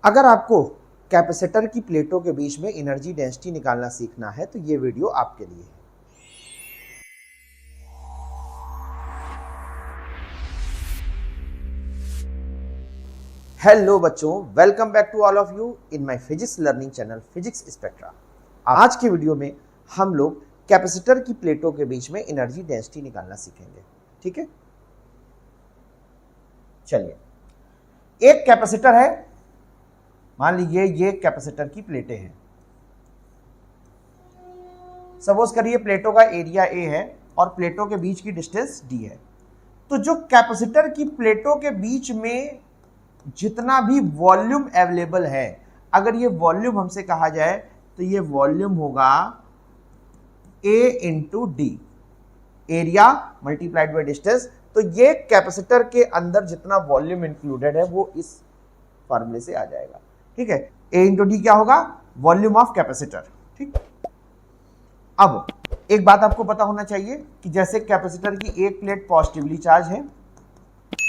अगर आपको कैपेसिटर की प्लेटों के बीच में एनर्जी डेंसिटी निकालना सीखना है तो ये वीडियो आपके लिए है। हेलो बच्चों, welcome back to all of you in my physics learning channel physics spectra. आज के वीडियो में हम लोग कैपेसिटर की प्लेटों के बीच में एनर्जी डेंसिटी निकालना सीखेंगे। ठीक है, चलिए, एक कैपेसिटर है, मान लीजिए ये कैपेसिटर की प्लेटें हैं। सपोज करिए प्लेटों का एरिया ए है और प्लेटों के बीच की डिस्टेंस डी है। तो जो कैपेसिटर की प्लेटों के बीच में जितना भी वॉल्यूम अवेलेबल है, अगर ये वॉल्यूम हमसे कहा जाए तो ये वॉल्यूम होगा A into D, area multiplied by distance. तो ये कैपेसिटर के अंदर जितना वॉल्यूम इंक्लूडेड है वो इस फॉर्मूले से आ जाएगा। ठीक है, A इंटू डी क्या होगा? Volume of capacitor. ठीक, अब एक बात आपको पता होना चाहिए कि जैसे कैपेसिटर की एक प्लेट पॉजिटिवली चार्ज है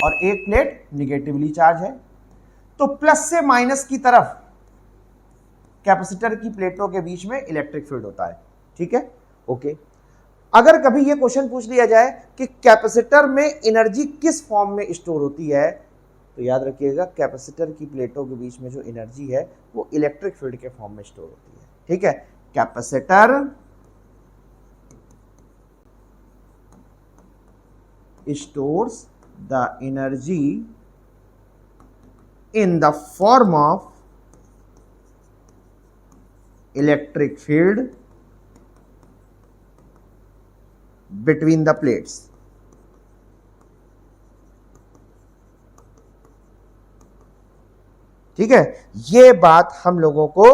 और एक प्लेट निगेटिवली चार्ज है, तो प्लस से माइनस की तरफ कैपेसिटर की प्लेटों के बीच में इलेक्ट्रिक फील्ड होता है। ठीक है, ओके। अगर कभी यह क्वेश्चन पूछ लिया जाए कि कैपेसिटर में एनर्जी किस फॉर्म में स्टोर होती है, तो याद रखिएगा कैपेसिटर की प्लेटों के बीच में जो एनर्जी है वो इलेक्ट्रिक फील्ड के फॉर्म में स्टोर होती है। ठीक है, capacitor stores the energy in the form of electric field between the plates। ठीक है, ये बात हम लोगों को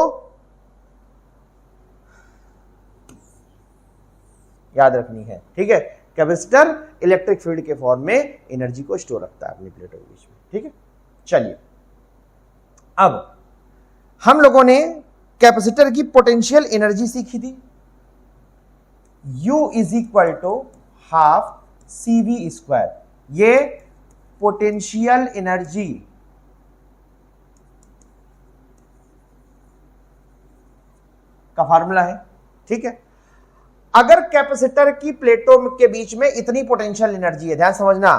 याद रखनी है। ठीक है, कैपेसिटर इलेक्ट्रिक फील्ड के फॉर्म में एनर्जी को स्टोर रखता है अपनी प्लेटों के बीच में। ठीक है, चलिए, अब हम लोगों ने कैपेसिटर की पोटेंशियल एनर्जी सीखी थी। U is equal to half CV square, ये पोटेंशियल एनर्जी का फार्मूला है। ठीक है, अगर कैपेसिटर की प्लेटों के बीच में इतनी पोटेंशियल एनर्जी है, ध्यान समझना,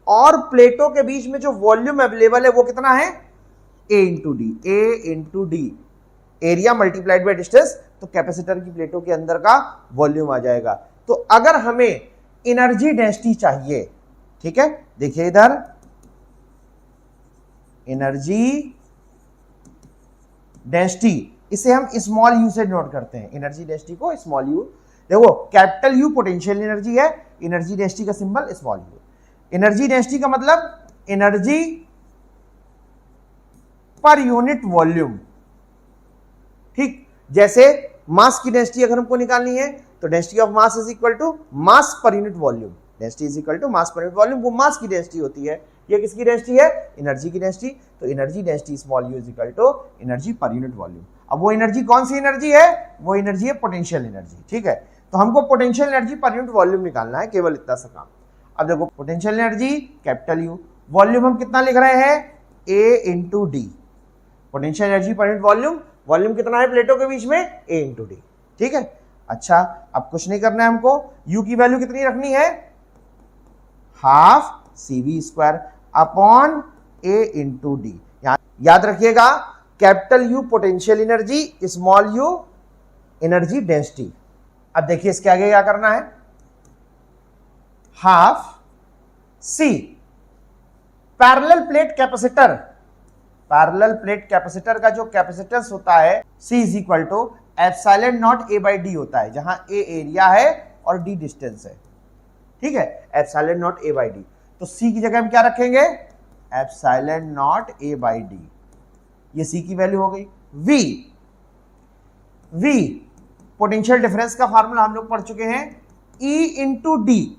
और प्लेटों के बीच में जो वॉल्यूम अवेलेबल है वो कितना है? A into D, A into D, area multiplied by distance, तो कैपेसिटर की प्लेटों के अंदर का वॉल्यूम आ जाएगा। तो अगर हमें एनर्जी डेंसिटी चाहिए, ठीक है, देखिए इधर एनर्जी डेंसिटी, इसे हम स्मॉल यू से नोट करते हैं। एनर्जी डेंसिटी को स्मॉल यू, देखो कैपिटल यू पोटेंशियल एनर्जी है, एनर्जी डेंसिटी का symbol small U. Energy density का मतलब एनर्जी पर यूनिट वॉल्यूम। ठीक, जैसे मास की डेंसिटी अगर हमको निकालनी है तो density of mass is equal to mass per unit volume. Density is equal to mass per unit volume, वो मास की डेंसिटी होती है। ये किसकी डेंसिटी है? एनर्जी की डेंसिटी। तो energy density small U is equal to energy per unit volume. अब वो एनर्जी कौन सी एनर्जी है? वो एनर्जी है पोटेंशियल एनर्जी। ठीक है, तो हमको potential energy per unit volume निकालना है, केवल इतना सा काम। अब देखो potential energy capital you, volume हम कितना लिख रहे हैं? A into D. Potential energy per unit volume, volume कितना है प्लेटों के बीच में? A into D. ठीक है, अच्छा, अब कुछ नहीं करना है हमको, U की वैल्यू कितनी रखनी है? Half CV square upon A into D. याद रखिएगा, capital U potential energy, small U energy density. अब देखिए इसके आगे क्या करना है? Half C, parallel plate capacitor, parallel plate capacitor का जो कैपेसिटेंस होता है C is equal to epsilon naught A by D होता है, जहां A एरिया है और D डिस्टेंस है। ठीक है, epsilon naught A by D. तो C की जगह हम क्या रखेंगे? Epsilon naught A by D. ये C की वैल्यू हो गई। V पोटेंशियल डिफरेंस का फार्मूला हम लोग पढ़ चुके हैं, E into D,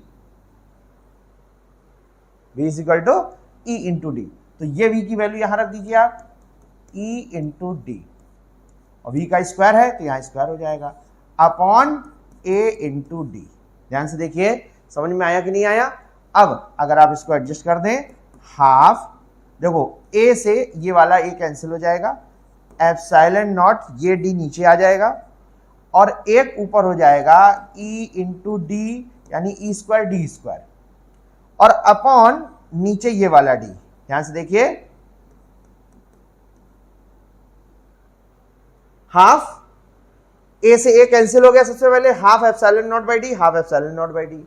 V is equal to E into D. तो ये V की वैल्यू यहां रख दीजिए आप, E इंटू डी, और V का स्क्वायर है तो यहां स्क्वायर हो जाएगा, अपॉन A इंटू डी। ध्यान से देखिए, समझ में आया कि नहीं आया? अब अगर आप इसको एडजस्ट कर दें, हाफ देखो ए से ये वाला ए कैंसिल हो जाएगा, एप्सिलॉन नॉट ये डी नीचे आ जाएगा और एक ऊपर हो जाएगा ई इंटू डी यानी ई स्क्वायर डी स्क्वायर और अपॉन नीचे ये वाला डी। ध्यान से देखिए, हाफ ए से ए कैंसिल हो गया, सबसे पहले half epsilon not by D, half epsilon not by D,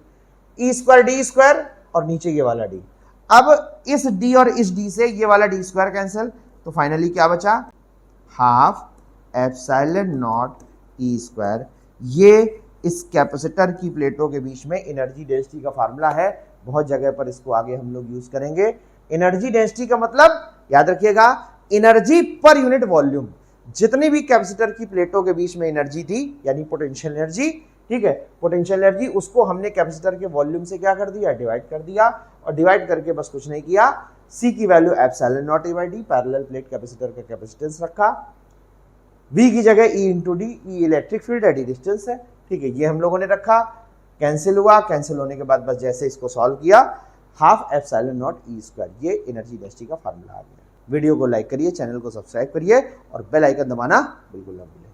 E square D square और नीचे ये वाला डी। अब इस डी और इस डी से ये वाला डी स्क्वायर कैंसिल, तो फाइनली क्या बचा, half epsilon not E square. ये इस कैपेसिटर की प्लेटों के बीच में एनर्जी डेंसिटी का फार्मूला है, बहुत जगह पर इसको आगे हम लोग यूज करेंगे। एनर्जी डेंसिटी का मतलब याद रखिएगा एनर्जी पर यूनिट वॉल्यूम। जितनी भी कैपेसिटर की प्लेटों के बीच में एनर्जी थी यानी पोटेंशियल एनर्जी, ठीक है, पोटेंशियल एनर्जी उसको हमने कैपेसिटर के वॉल्यूम से क्या कर दिया, डिवाइड कर दिया और डिवाइड करके बस कुछ नहीं किया, सी की value epsilon not a by D, parallel plate capacitor का कैपेसिटेंस रखा, वी की जगह ई इंटू डी, ई इलेक्ट्रिक फील्ड है, डी डिस्टेंस है, ठीक है, ये हम लोगों ने रखा, कैंसिल हुआ, कैंसिल होने के बाद बस जैसे इसको सॉल्व किया, half epsilon not E square, ये एनर्जी डेंसिटी का फार्मूला आ गया। वीडियो को लाइक करिए, चैनल को सब्सक्राइब करिए और बेल आइकन दबाना बिल्कुल ना भूलें।